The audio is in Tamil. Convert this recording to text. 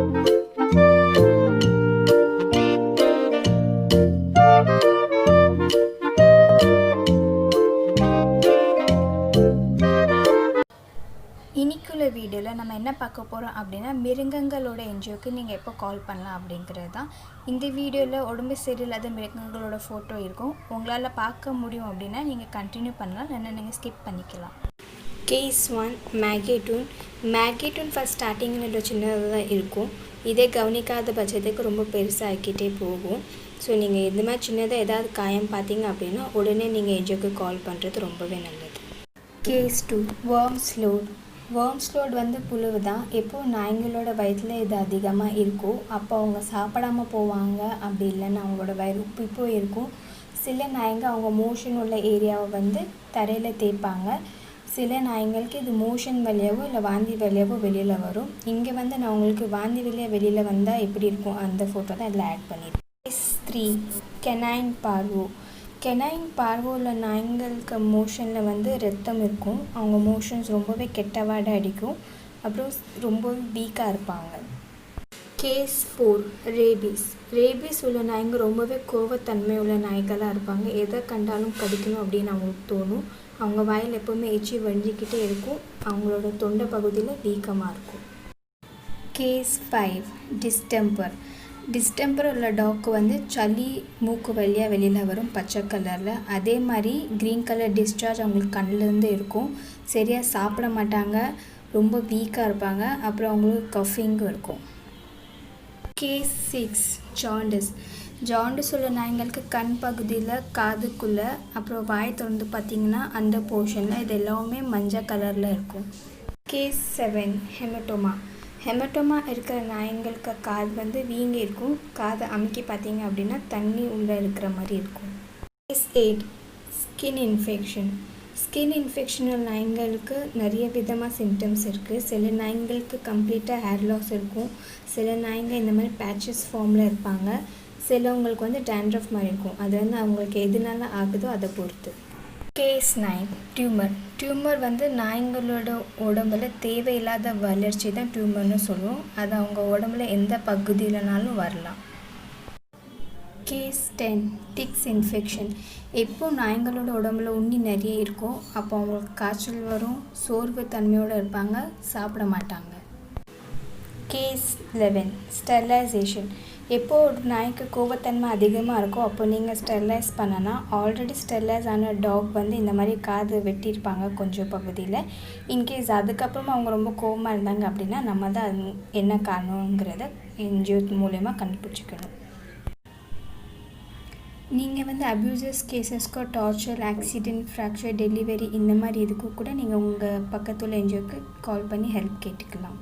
இன்னைக்குள்ள வீடியோவில் நம்ம என்ன பார்க்க போகிறோம் அப்படின்னா மிருகங்களோட என்ஜிஓக்கு நீங்கள் எப்போ கால் பண்ணலாம் அப்படிங்கிறது தான். இந்த வீடியோவில் உடம்பு சரியில்லாத மிருகங்களோட ஃபோட்டோ இருக்கும். உங்களால் பார்க்க முடியும் அப்படின்னா நீங்கள் கண்டினியூ பண்ணலாம், இல்லைன்னா நீங்கள் ஸ்கிப் பண்ணிக்கலாம். கேஸ் 1 மேகேட்டூன் ஃபஸ்ட் ஸ்டார்டிங்கில் சின்னதாக தான் இருக்கும். இதே கவனிக்காத பட்சத்துக்கு ரொம்ப பெருசாகிக்கிட்டே போகும். ஸோ நீங்கள் இந்த மாதிரி சின்னதாக ஏதாவது காயம் பார்த்தீங்க அப்படின்னா உடனே நீங்கள் என்ஜிஓக்கு கால் பண்ணுறது ரொம்பவே நல்லது. கேஸ் 2 வேர்ம்ஸ்லோட் வந்து புழுவு தான். எப்போது நாய்ங்களோட வயிற்றில் இது அதிகமாக இருக்கும். அப்போ அவங்க சாப்பிடாமல் போவாங்க, அப்படி இல்லைன்னா அவங்களோட வயிறு உப்பிப்போ இருக்கும். சில நாய்ங்க அவங்க மோஷன் உள்ள ஏரியாவை வந்து தரையில் தேய்ப்பாங்க. சில நாய்ங்களுக்கு இது மோஷன் வழியாவோ இல்லை வாந்தி வழியாவோ வெளியில் வரும். இங்கே வந்து நான் உங்களுக்கு வாந்தி வழியாக வெளியில் வந்தால் எப்படி இருக்கும் அந்த ஃபோட்டோ தான் இதில் ஆட் பண்ணியிருக்கேன். கேஸ் 3 கெனைன் பார்வோவில் நாய்ங்களுக்கு மோஷனில் வந்து ரத்தம் இருக்கும். அவங்க மோஷன்ஸ் ரொம்பவே கெட்ட வாடை அடிக்கும். அப்புறம் ரொம்பவே வீக்காக இருப்பாங்க. கேஸ் 4 ரேபீஸ் உள்ள நாய்ங்க ரொம்பவே கோவத்தன்மை உள்ள நாய்களாக இருப்பாங்க. எதை கண்டாலும் கடிக்கணும் அப்படின்னு அவங்களுக்கு தோணும். அவங்க வாயில் எப்போவுமே எச்சி வழிஞ்சிக்கிட்டே இருக்கும். அவங்களோட தொண்டை பகுதியில் வீக்கமாக இருக்கும். கேஸ் 5 டிஸ்டெம்பர் உள்ள டாக்கு வந்து சளி மூக்கு வழியாக வெளியில் வரும் பச்சை கலரில். அதே மாதிரி க்ரீன் கலர் டிஸ்சார்ஜ் அவங்களுக்கு கண்ணிலேருந்து இருக்கும். சரியாக சாப்பிட மாட்டாங்க, ரொம்ப வீக்காக இருப்பாங்க. அப்புறம் அவங்களுக்கு கஃபிங்கும் இருக்கும். கேஸ் 6 ஜாண்டிஸ் உள்ள நாய்ங்களுக்கு கண் பகுதியில், காதுக்குள்ளே, அப்புறம் வாய் திறந்து பார்த்திங்கன்னா அந்த போர்ஷனில் இது எல்லாமே மஞ்சள் கலரில் இருக்கும். கேஸ் 7 ஹெமட்டோமா இருக்கிற நாய்ங்களுக்கு காது வந்து வீங்கி இருக்கும். காதை அமுக்கி பார்த்தீங்க அப்படின்னா தண்ணி உள்ளே இருக்கிற மாதிரி இருக்கும். கேஸ் 8 ஸ்கின் இன்ஃபெக்ஷன் உள்ள நாய்ங்களுக்கு நிறைய விதமாக சிம்டம்ஸ் இருக்குது. சில நாய்ங்களுக்கு கம்ப்ளீட்டாக ஹேர் லாஸ் இருக்கும். சில நாய்ங்க இந்த மாதிரி பேச்சஸ் ஃபார்மில் இருப்பாங்க. சிலவங்களுக்கு வந்து டேண்ட்ரஃப் மாதிரி இருக்கும். அது வந்து அவங்களுக்கு எதுனால ஆகுதோ அதை பொறுத்து. கேஸ் 9 டியூமர் வந்து நாய்ங்களோட உடம்புல தேவையில்லாத வளர்ச்சி தான் டியூமர்னு சொல்லுவோம். அது அவங்க உடம்புல எந்த பகுதியிலனாலும் வரலாம். Case 10 ticks infection. எப்போது நாய்ங்களோட உடம்புல உண்ணி நிறைய இருக்கும், அப்போ அவங்களுக்கு காய்ச்சல் வரும், சோர்வு தன்மையோடு இருப்பாங்க, சாப்பிட மாட்டாங்க. Case 11 sterilisation. எப்போது ஒரு நாய்க்கு கோபத்தன்மை அதிகமாக இருக்கோ அப்போ நீங்கள் ஸ்டெரிலைஸ் பண்ணனா, ஆல்ரெடி ஸ்டெரிலைஸ் ஆன டாக் வந்து இந்த மாதிரி காது வெட்டியிருப்பாங்க கொஞ்சம் பகுதியில். இன்கேஸ் அதுக்கப்புறமா அவங்க ரொம்ப கோபமாக இருந்தாங்க அப்படின்னா நம்ம தான் அது என்ன காரணங்கிறத என்ஜிஓ மூலயமா கண்டுபிடிச்சிக்கணும். நீங்கள் வந்து அப்யூசஸ் கேசஸ்க்கோ, டார்ச்சர், ஆக்சிடென்ட், ஃப்ராக்சர், டெலிவரி இந்த மாதிரி இதுக்கு கூட நீங்கள் உங்கள் பக்கத்துள்ள என்ஜிஓக்கு கால் பண்ணி ஹெல்ப் கேட்டுக்கலாம்.